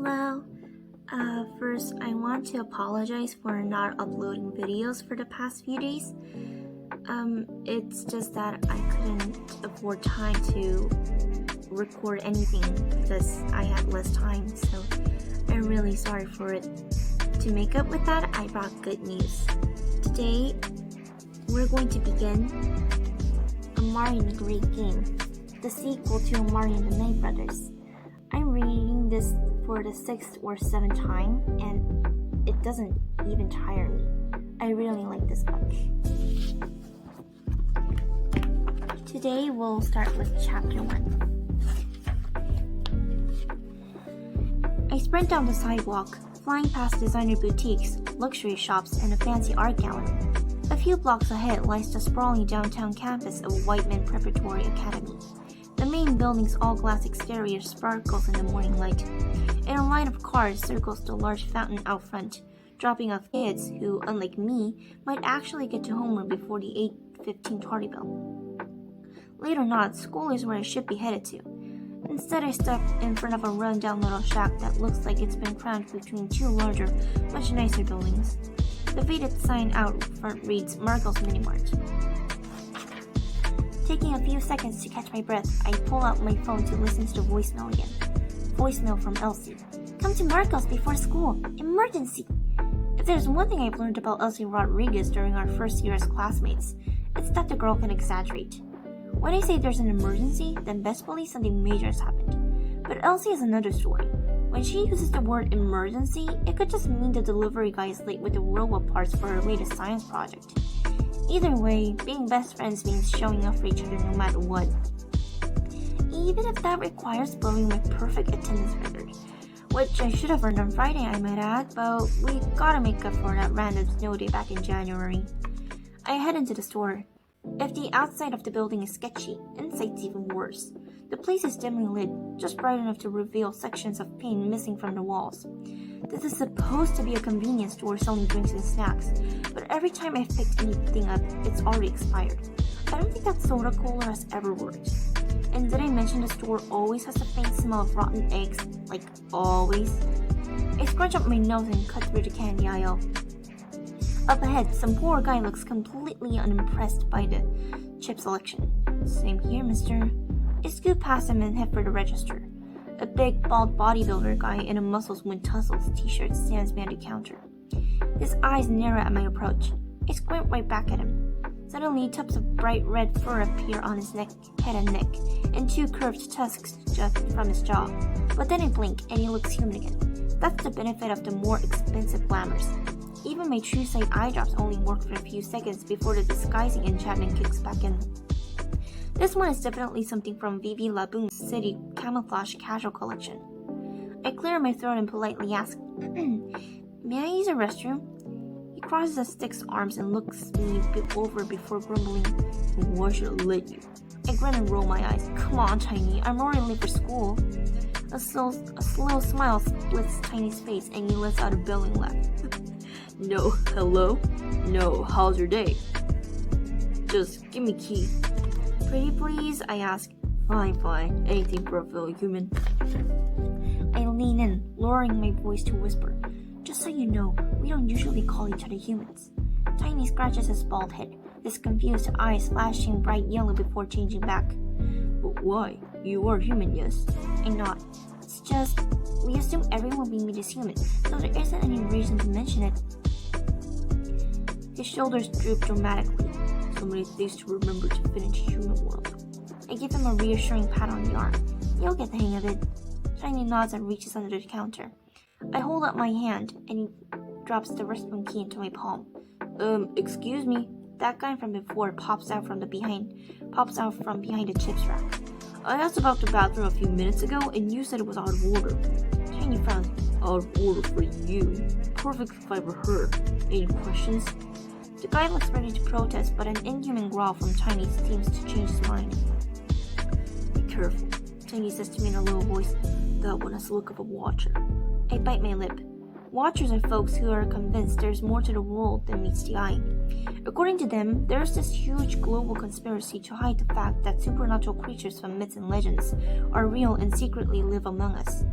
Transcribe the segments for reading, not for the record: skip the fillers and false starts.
Hello. First, I want to apologize for not uploading videos for the past few days. It's just that I couldn't afford time to record anything because I had less time, so I'm really sorry for it. To make up with that, I brought good news. Today, we're going to begin Amari and the Great Game, the sequel to Amari and the Night Brothers. I'm reading this for the 6th or 7th time, and it doesn't even tire me. I really like this book. Today we'll start with chapter 1. I sprint down the sidewalk, flying past designer boutiques, luxury shops, and a fancy art gallery. A few blocks ahead lies the sprawling downtown campus of Whiteman Preparatory Academy. The main building's all-glass exterior sparkles in the morning light, and a line of cars circles the large fountain out front, dropping off kids who, unlike me, might actually get to homeroom before the 8:15 tardy bell. Late or not, school is where I should be headed to. Instead, I step in front of a run-down little shack that looks like it's been crammed between two larger, much nicer buildings. The faded sign out front reads Marco's Mini Mart. Taking a few seconds to catch my breath, I pull out my phone to listen to the voicemail again. Voicemail from Elsie. Come to Marco's before school. Emergency! If there's one thing I've learned about Elsie Rodriguez during our first year as classmates, it's that the girl can exaggerate. When I say there's an emergency, then best believe something major has happened. But Elsie has another story. When she uses the word emergency, it could just mean the delivery guy is late with the robot parts for her latest science project. Either way, being best friends means showing up for each other no matter what. Even if that requires blowing my perfect attendance record, which I should have earned on Friday, I might add, but we gotta make up for that random snow day back in January. I head into the store. If the outside of the building is sketchy, inside's even worse. The place is dimly lit, just bright enough to reveal sections of paint missing from the walls. This is supposed to be a convenience store selling drinks and snacks, but every time I've picked anything up, it's already expired. I don't think that soda cooler has ever worked. And did I mention the store always has a faint smell of rotten eggs? Like, always? I scrunch up my nose and cut through the candy aisle. Up ahead, some poor guy looks completely unimpressed by the chip selection. Same here, mister. I scoot past him and head for the register. A big, bald bodybuilder guy in a muscles win tussles t-shirt stands behind the counter. His eyes narrow at my approach. I squint right back at him. Suddenly, tufts of bright red fur appear on his head and neck, and two curved tusks jut from his jaw. But then I blink, and he looks human again. That's the benefit of the more expensive glamours. Even my true sight eye drops only work for a few seconds before the disguising enchantment kicks back in. This one is definitely something from Vivi Laboon's City Camouflage Casual Collection. I clear my throat and politely ask, May I use a restroom? He crosses his stick's arms and looks me over before grumbling, Why should I let you? I grin and roll my eyes. Come on, Tiny, I'm already late for school. A slow smile splits Tiny's face and he lets out a bellowing laugh. No, hello? No, how's your day? Just give me key. Pretty please? I ask. Fine. Anything for a fellow human. I lean in, lowering my voice to whisper. Just so you know, we don't usually call each other humans. Tiny scratches his bald head, his confused eyes flashing bright yellow before changing back. But why? You are human, yes? I nod. It's just, we assume everyone we meet is human, so there isn't any reason to mention it. His shoulders droop dramatically. So many things to remember to fit into human world. I give him a reassuring pat on the arm. You'll get the hang of it. Tiny nods and reaches under the counter. I hold up my hand and he drops the restroom key into my palm. Excuse me. That guy from before pops out from behind the chips rack. I asked about the bathroom a few minutes ago and you said it was out of order. Tiny frowns. Out of order for you. Perfect if I were her. Any questions? The guy looks ready to protest, but an inhuman growl from Tiny seems to change his mind. Be careful, Tiny says to me in a low voice. That one has the look of a watcher. I bite my lip. Watchers are folks who are convinced there's more to the world than meets the eye. According to them, there's this huge global conspiracy to hide the fact that supernatural creatures from myths and legends are real and secretly live among us.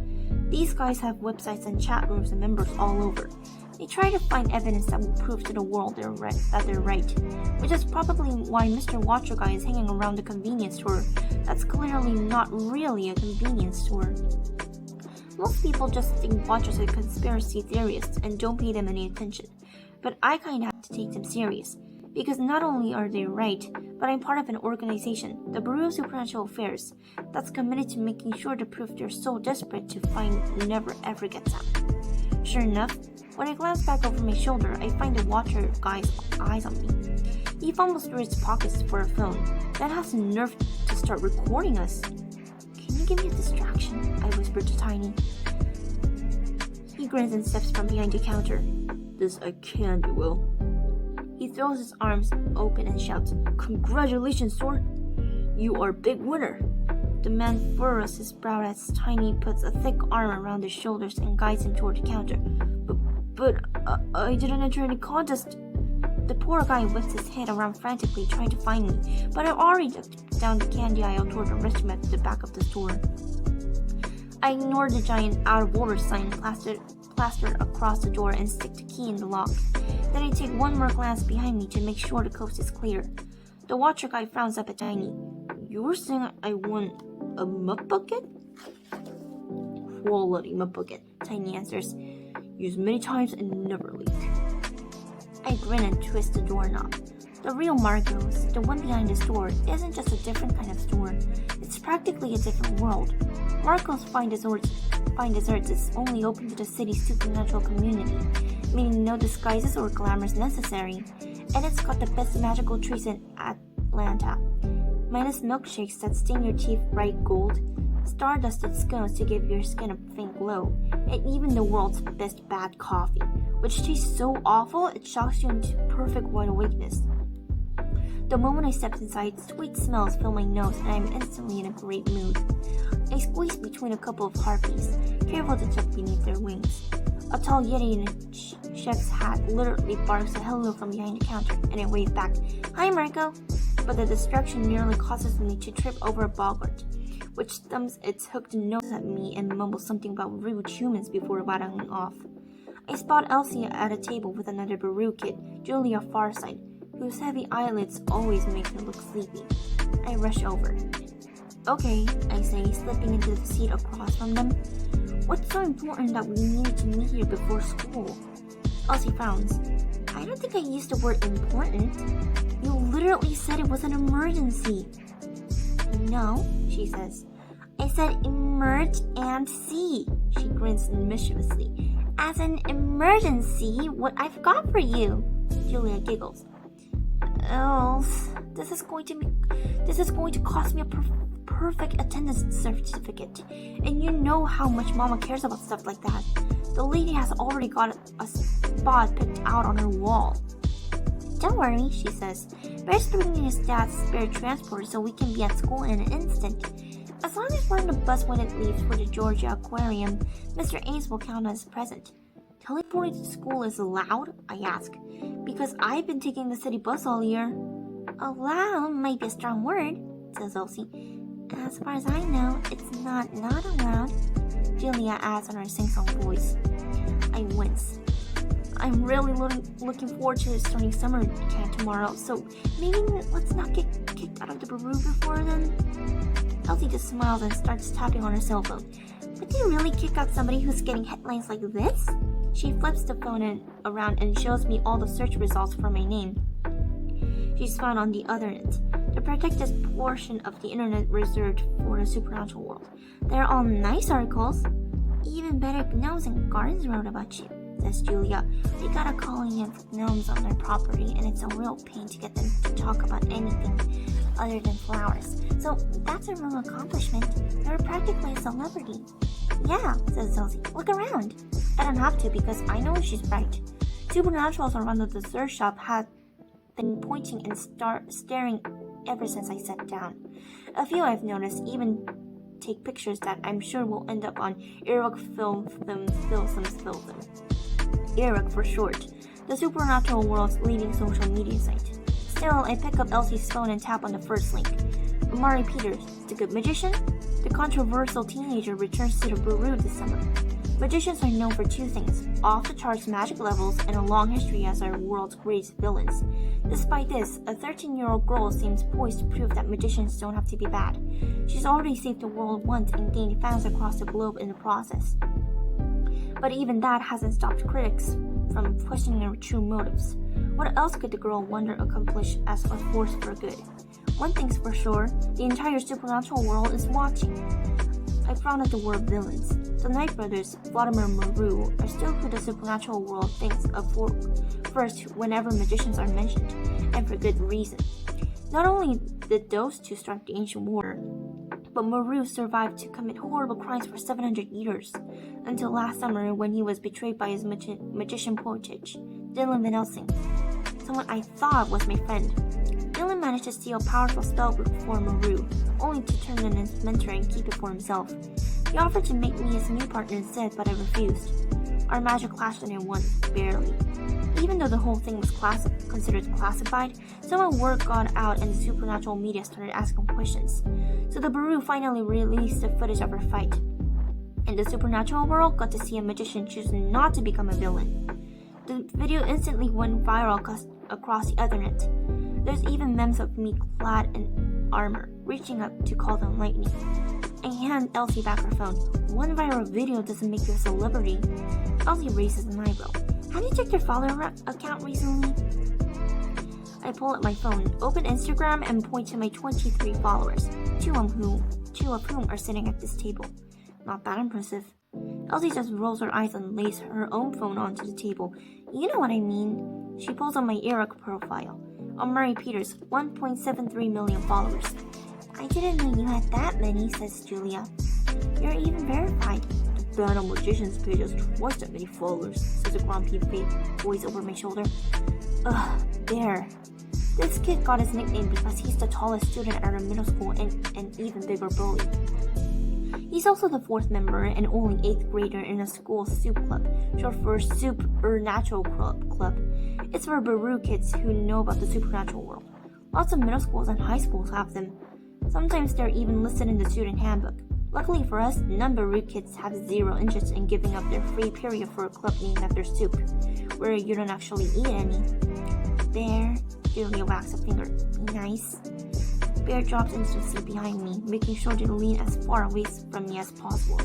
These guys have websites and chat rooms and members all over. They try to find evidence that will prove to the world that they're right, which is probably why Mr. Watcher Guy is hanging around the convenience store that's clearly not really a convenience store. Most people just think Watchers are conspiracy theorists and don't pay them any attention, but I kinda have to take them serious, because not only are they right, but I'm part of an organization, the Bureau of Supernatural Affairs, that's committed to making sure the proof they're so desperate to find never ever gets out. Sure enough, when I glance back over my shoulder, I find the Watcher Guy's eyes on me. He fumbles through his pockets for a phone, then has the nerve to start recording us. Can you give me a distraction? I whispered to Tiny. He grins and steps from behind the counter. This I can do, Will. He throws his arms open and shouts, Congratulations, Sword! You are a big winner! The man furrows his brow as Tiny puts a thick arm around his shoulders and guides him toward the counter. But I didn't enter any contest. The poor guy whips his head around frantically trying to find me, but I've already ducked down the candy aisle toward the restroom at the back of the store. I ignore the giant out-of-order sign plastered across the door and stick the key in the lock. Then I take one more glance behind me to make sure the coast is clear. The Watcher Guy frowns up at Tiny. You were saying I won a mop bucket? Quality mop bucket, Tiny answers. Used many times and never leak. I grin and twist the doorknob. The real Marco's, the one behind the store, isn't just a different kind of store. It's practically a different world. Marco's Fine Desserts is only open to the city's supernatural community, meaning no disguises or glamours necessary. And it's got the best magical trees in Atlanta. Minus milkshakes that stain your teeth bright gold, star-dusted scones to give your skin a faint glow, and even the world's best bad coffee, which tastes so awful it shocks you into perfect wide awakeness. The moment I step inside, sweet smells fill my nose and I'm instantly in a great mood. I squeeze between a couple of harpies, careful to check beneath their wings. A tall yeti in a chef's hat literally barks a hello from behind the counter, and I wave back, Hi Marco! But the distraction nearly causes me to trip over a boggart, which thumbs its hooked nose at me and mumbles something about rude humans before rattling off. I spot Elsie at a table with another Baru kid, Julia Farside, whose heavy eyelids always make her look sleepy. I rush over. Okay, I say, slipping into the seat across from them. What's so important that we need to meet here before school? Elsie frowns. I don't think I used the word important. You literally said it was an emergency. No, she says. I said emerge and see. She grins mischievously. As an emergency, what I've got for you. Julia giggles. Else, this is going to cost me a perfect attendance certificate, and you know how much Mama cares about stuff like that. The lady has already got a spot picked out on her wall. Don't worry, she says. Bear's bringing his dad's spare transport so we can be at school in an instant. As long as we're on the bus when it leaves for the Georgia Aquarium, Mr. Ames will count as present. Teleporting to school is allowed? I ask, because I've been taking the city bus all year. Allowed might be a strong word, says Elsie. As far as I know, it's not allowed, Julia adds in her sing-song voice. I wince. I'm really looking forward to starting summer camp tomorrow, so maybe let's not get kicked out of the Baru before then. Elsie just smiles and starts tapping on her cell phone. Would they really kick out somebody who's getting headlines like this? She flips the phone around and shows me all the search results for my name. She's found on the other end, the protected portion of the internet reserved for the supernatural world. They're all nice articles. Even better gnomes and gardens wrote about you, says Julia. We got a colony of gnomes on their property, and it's a real pain to get them to talk about anything other than flowers. So that's a real accomplishment. You're practically a celebrity. Yeah, says Elsie. Look around. I don't have to because I know she's right. Supernaturals around the dessert shop had been pointing and staring ever since I sat down. A few I've noticed even take pictures that I'm sure will end up on Iraq Iraq for short, the supernatural world's leading social media site. Still, I pick up Elsie's phone and tap on the first link. Amari Peters, the good magician? The controversial teenager returns to the Baru this summer. Magicians are known for two things: off-the-charts magic levels and a long history as our world's greatest villains. Despite this, a 13-year-old girl seems poised to prove that magicians don't have to be bad. She's already saved the world once and gained fans across the globe in the process. But even that hasn't stopped critics from questioning her true motives. What else could the girl wonder accomplish as a force for good? One thing's for sure, the entire supernatural world is watching. I frown at the word villains. The Knight brothers, Vladimir and Maru, are still who the supernatural world thinks of first whenever magicians are mentioned, and for good reason. Not only did those two start the ancient war, but Maru survived to commit horrible crimes for 700 years, until last summer when he was betrayed by his magician protege, Dylan Van Helsing, someone I thought was my friend. Dylan managed to steal a powerful spellbook for Maru, only to turn in his mentor and keep it for himself. He offered to make me his new partner instead, but I refused. Our magic clashed and I won, barely. Even though the whole thing was considered classified, somehow word got out and the supernatural media started asking questions. So the Baru finally released the footage of her fight. And the supernatural world got to see a magician choose not to become a villain. The video instantly went viral across the internet. There's even memes of me clad in armor, reaching up to call down lightning. I hand Elsie back her phone. One viral video doesn't make you a celebrity. Elsie raises an eyebrow. Have you checked your follower account recently? I pull up my phone, open Instagram, and point to my 23 followers, two of whom are sitting at this table. Not that impressive. Elsie just rolls her eyes and lays her own phone onto the table. You know what I mean. She pulls on my Eric profile. Amari Peters, 1.73 million followers. I didn't know you had that many, says Julia. You're even verified. The Banner Magician's page has twice that many followers, says a grumpy voice over my shoulder. Ugh, there. This kid got his nickname because he's the tallest student at our middle school and an even bigger bully. He's also the fourth member and only 8th grader in a school soup club, short for Supernatural Club. It's for Baru kids who know about the supernatural world. Lots of middle schools and high schools have them. Sometimes they're even listed in the student handbook. Luckily for us, none Baru kids have zero interest in giving up their free period for a club named after soup, where you don't actually eat any. There, Julia wags a finger. Nice. Bear drops into the seat behind me, making sure to lean as far away from me as possible.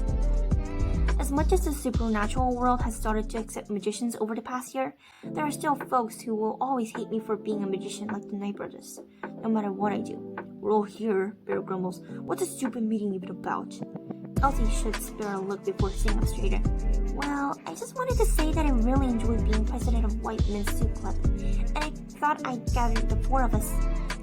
As much as the supernatural world has started to accept magicians over the past year, there are still folks who will always hate me for being a magician like the Knight brothers, no matter what I do. We're all here, Bear grumbles. What's a stupid meeting even about? Elsie should spare a look before sitting up straighter. Well, I just wanted to say that I really enjoyed being president of White Men's Soup Club, and I thought I'd gather the four of us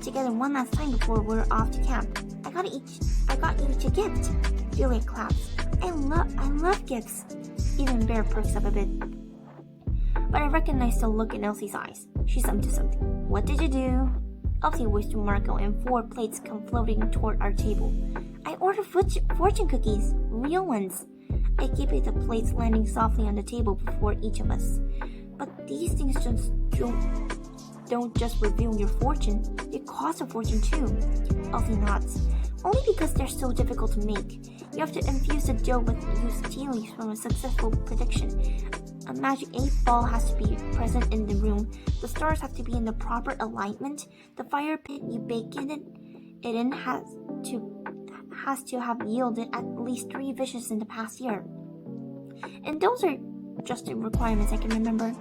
together one last time before we're off to camp. I got each a gift. Julia claps. I love gifts. Even Bear perks up a bit. But I recognize the look in Elsie's eyes. She's up to something. What did you do? Elsie waves to Marco and 4 plates come floating toward our table. I ordered fortune cookies, real ones. I keep it the plates landing softly on the table before each of us. But these things don't just reveal your fortune, they cost a fortune too. Elsie nods. Only because they're so difficult to make. You have to infuse the dough with used tea leaves from a successful prediction. A magic 8 ball has to be present in the room. The stars have to be in the proper alignment. The fire pit you bake it in has to have yielded at least 3 wishes in the past year. And those are just the requirements I can remember.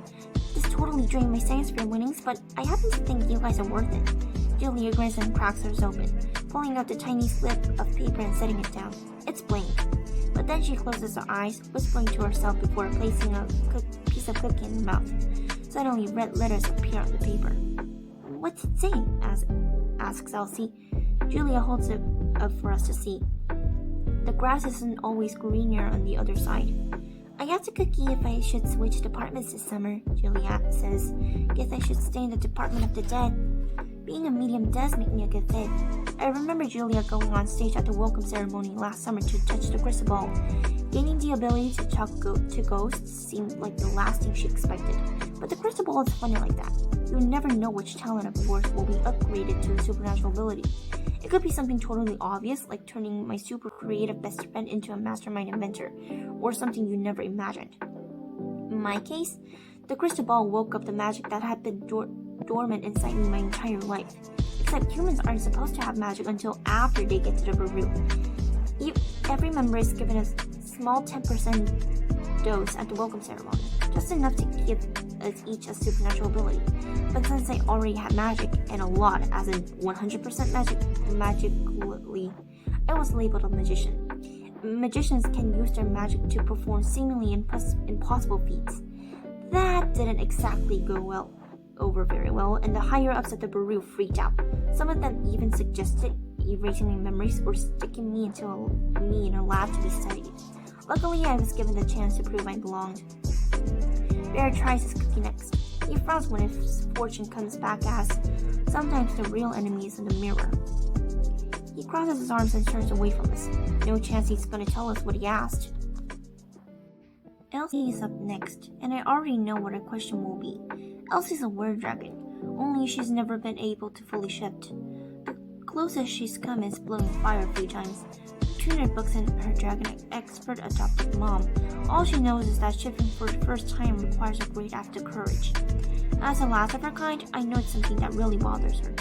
This totally drained my science fair winnings, but I happen to think you guys are worth it. Julia grins and cracks hers open, pulling out the tiny slip of paper and setting it down. It's blank. But then she closes her eyes, whispering to herself before placing a piece of cookie in her mouth. Suddenly, red letters appear on the paper. What's it say? asks Elsie. Julia holds it up for us to see. The grass isn't always greener on the other side. I asked a cookie if I should switch departments this summer, Julia says. Guess I should stay in the Department of the Dead. Being a medium does make me a good fit. I remember Julia going on stage at the welcome ceremony last summer to touch the crystal ball. Gaining the ability to talk to ghosts seemed like the last thing she expected. But the crystal ball is funny like that. You never know which talent of yours will be upgraded to a supernatural ability. It could be something totally obvious, like turning my super creative best friend into a mastermind inventor, or something you never imagined. In my case, the crystal ball woke up the magic that had been dormant inside me my entire life. Except humans aren't supposed to have magic until after they get to the Baru. Every member is given a small 10% dose at the welcome ceremony, just enough to give us each a supernatural ability. But since I already had magic, and a lot, as in 100% magically, I was labeled a magician. Magicians can use their magic to perform seemingly impossible feats. That didn't exactly go over very well, and the higher-ups at the Baru freaked out. Some of them even suggested erasing my memories or sticking me in a lab to be studied. Luckily, I was given the chance to prove I belonged. Bear tries his cookie next. He frowns when his fortune comes back as sometimes the real enemy is in the mirror. He crosses his arms and turns away from us. No chance he's gonna tell us what he asked. Elsie is up next, and I already know what her question will be. Elsie's a were dragon, only she's never been able to fully shift. The closest she's come is blowing fire a few times. Between her books and her dragon expert adopted mom, all she knows is that shifting for the first time requires a great act of courage. As the last of her kind, I know it's something that really bothers her.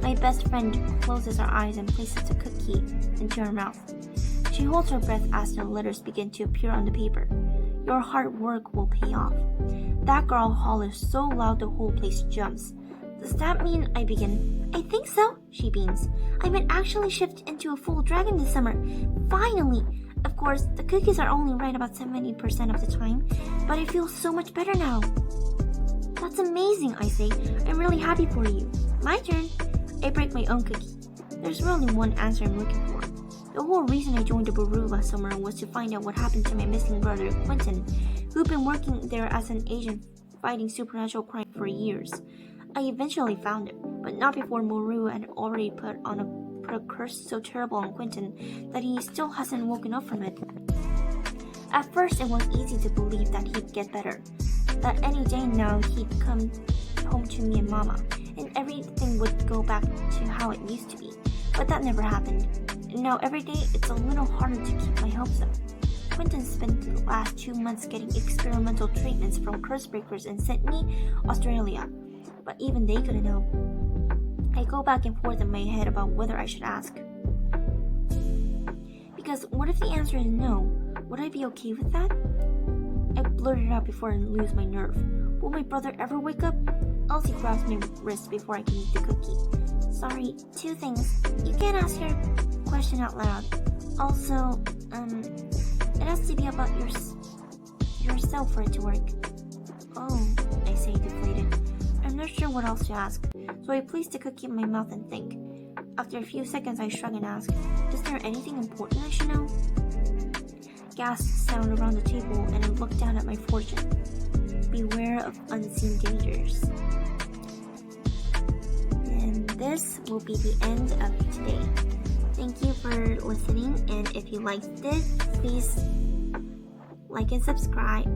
My best friend closes her eyes and places a cookie into her mouth. She holds her breath as the letters begin to appear on the paper. Your hard work will pay off. That girl hollers so loud the whole place jumps. Does that mean I begin? I think so, she beams. I might actually shift into a full dragon this summer. Finally! Of course, the cookies are only right about 70% of the time, but I feel so much better now. That's amazing, I say. I'm really happy for you. My turn. I break my own cookie. There's really one answer I'm looking for. The whole reason I joined the Baru last summer was to find out what happened to my missing brother, Quentin, who'd been working there as an agent fighting supernatural crime for years. I eventually found him, but not before Baru had already put a curse so terrible on Quentin that he still hasn't woken up from it. At first, it was easy to believe that he'd get better, that any day now he'd come home to me and Mama, and everything would go back to how it used to be. But that never happened. And now every day it's a little harder to keep my hopes up. Quentin spent the last 2 months getting experimental treatments from curse breakers in Sydney, Australia. But even they couldn't help. I go back and forth in my head about whether I should ask. Because what if the answer is no? Would I be okay with that? I blurt it out before I lose my nerve. Will my brother ever wake up? Elsie grabs my wrist before I can eat the cookie. Sorry, 2 things. You can't ask your question out loud. Also, it has to be about yourself for it to work. Oh, I say deflated. I'm not sure what else to ask, so I place the cookie in my mouth and think. After a few seconds, I shrug and ask, is there anything important I should know? Gasps sound around the table, and I look down at my fortune. Beware of unseen dangers. And this will be the end of today. Thank you for listening, and if you liked this, please like and subscribe,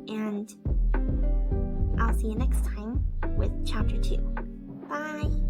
and I'll see you next time with Chapter 2. Bye!